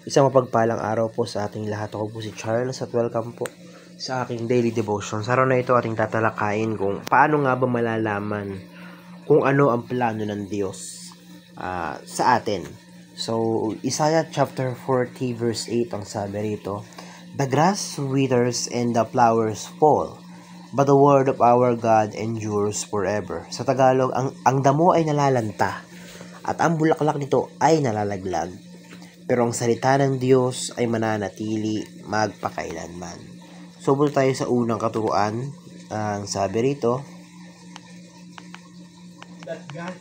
Isang mapagpalang araw po sa ating lahat. Ako po si Charles at welcome po sa aking daily devotion. Sa araw na ito ating tatalakayin kung paano nga ba malalaman kung ano ang plano ng Diyos sa atin. So, Isaiah chapter 40 verse 8 ang sabi rito, "The grass withers and the flowers fall, but the word of our God endures forever." Sa Tagalog, ang damo ay nalalanta at ang bulaklak nito ay nalalaglag. Pero ang salita ng Diyos ay mananatili magpakailanman. So, punta tayo sa unang katuruan. Ang sabi rito, that God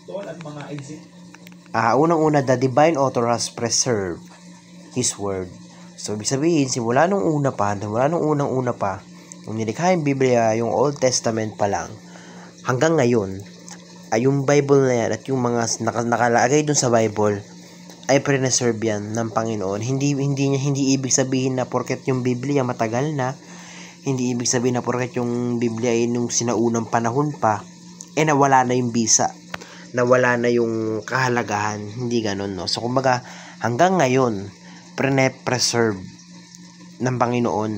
told at mga exit. unang-una, the divine author has preserved His word. So, ibig sabihin, simula nung unang-una pa, nung nilikha yung Biblia, yung Old Testament pa lang, hanggang ngayon, ay yung Bible na yan at yung mga nakalagay dun sa Bible ay preserve yan ng Panginoon. Hindi ibig sabihin na porket yung Biblia matagal na, hindi ibig sabihin na porket yung Biblia ay nung sinaunang panahon pa, nawala na yung bisa, nawala na yung kahalagahan. Hindi ganun, no? So, kumbaga, hanggang ngayon, preserve ng Panginoon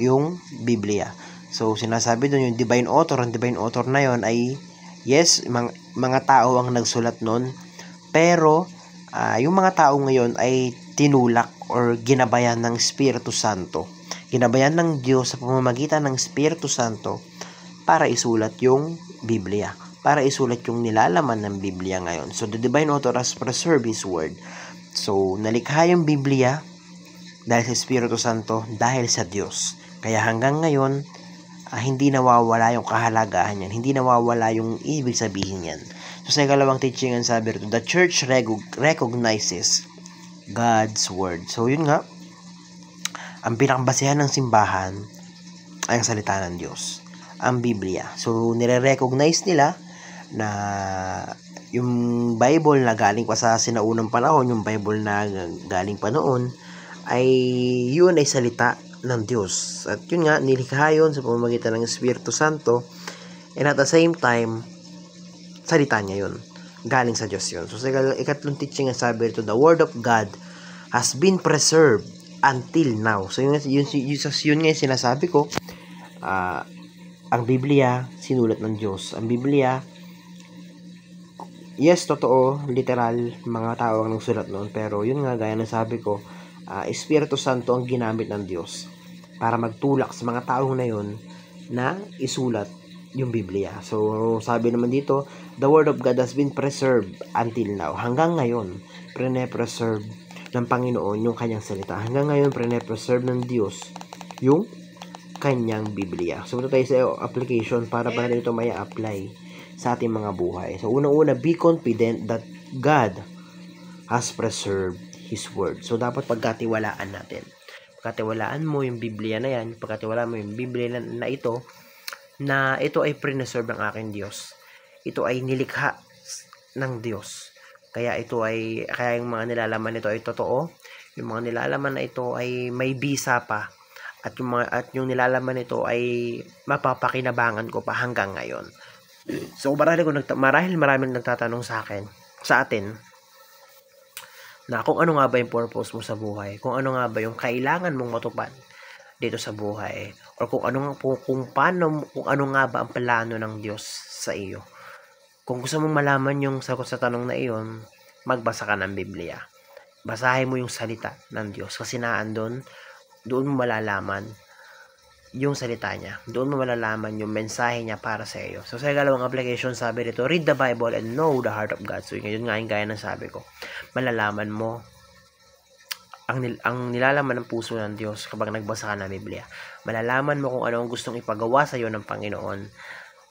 yung Biblia. So, sinasabi doon yung divine author, ang divine author na yon ay yes, mga tao ang nagsulat nun, pero yung mga tao ngayon ay tinulak or ginabayan ng Espiritu Santo. Ginabayan ng Diyos sa pamamagitan ng Espiritu Santo para isulat yung Biblia, para isulat yung nilalaman ng Biblia ngayon. So, the divine author has preserved His word. So, nalikha yung Biblia dahil sa Espiritu Santo, dahil sa Diyos. Kaya hanggang ngayon, hindi nawawala yung kahalagahan yan. Hindi nawawala yung ibig sabihin yan. So, sa ikalawang teaching, ang sabi rito, the church recognizes God's word. So, yun nga, ang pinakabasehan ng simbahan ay ang salita ng Diyos, ang Biblia. So, nire-recognize nila na yung Bible na galing pa sa sinaunang panahon, yung Bible na galing pa noon, ay yun ay salita ng Diyos. At yun nga, nilikha yun sa pamamagitan ng Espiritu Santo, and at the same time, salita niya yun. Galing sa Diyos yun. So, sa ikatlong teaching, ang sabi rito, the Word of God has been preserved until now. So, yun nga yung sinasabi ko, ang Biblia, sinulat ng Diyos. Ang Biblia, yes, totoo, literal, mga tao ang nagsulat noon, pero yun nga, gaya ng sabi ko, Espiritu Santo ang ginamit ng Diyos para magtulak sa mga taong na yun na isulat yung Biblia. So, sabi naman dito, the Word of God has been preserved until now. Hanggang ngayon, preserve ng Panginoon yung kanyang salita. Hanggang ngayon, preserve ng Diyos yung kanyang Biblia. So, ito tayo sa application para natin ito may apply sa ating mga buhay. So, unang-una, be confident that God has preserved His word. So, dapat pagkatiwalaan natin. Pagkatiwalaan mo yung Biblia na yan, pagkatiwalaan mo yung Biblia na ito ay preserve ng aking Diyos. Ito ay nilikha ng Diyos. Kaya yung mga nilalaman nito ay totoo. Yung mga nilalaman na ito ay may bisa pa. At yung nilalaman nito ay mapapakinabangan ko pa hanggang ngayon. So, marahil maraming nagtatanong sa atin, na kung ano nga ba yung purpose mo sa buhay, kung ano nga ba yung kailangan mong matupad dito sa buhay, or kung ano nga ba ang plano ng Diyos sa iyo. Kung gusto mong malaman yung sagot sa tanong na iyon, magbasa ka ng Biblia. Basahin mo yung salita ng Diyos kasi doon mo malalaman yung salita niya. Doon mo malalaman yung mensahe niya para sa iyo. So, sa ikalawang application, sabi dito, read the Bible and know the heart of God. So, yun nga yung gaya ng sabi ko. Malalaman mo ang nilalaman ng puso ng Diyos kapag nagbasa ka ng Biblia. Malalaman mo kung ano ang gustong ipagawa sa iyo ng Panginoon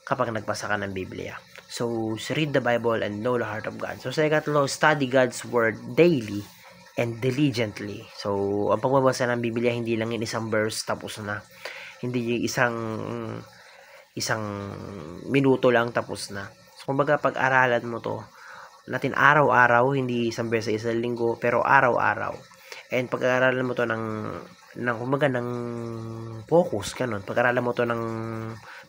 kapag nagbasa ka ng Biblia. So, read the Bible and know the heart of God. So, sa ikatlo, study God's Word daily and diligently. So, ang pagbabasa ng Biblia, hindi lang yung isang verse tapos na. Hindi isang minuto lang tapos na. So, kumbaga, pag-aralan mo to natin araw-araw, hindi isang beses sa isang linggo, pero araw-araw. And pag-aralan mo to ng focus, ganun. Pag-aralan mo to ng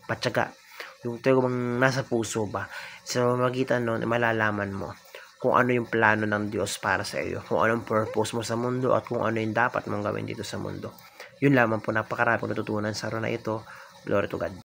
patyaga, yung talagang nasa puso ba. So, magitan nun, malalaman mo kung ano yung plano ng Diyos para sa iyo, kung anong purpose mo sa mundo at kung ano yung dapat mong gawin dito sa mundo. Yun lamang po, napakarami kong natutunan sa araw na ito. Glory to God.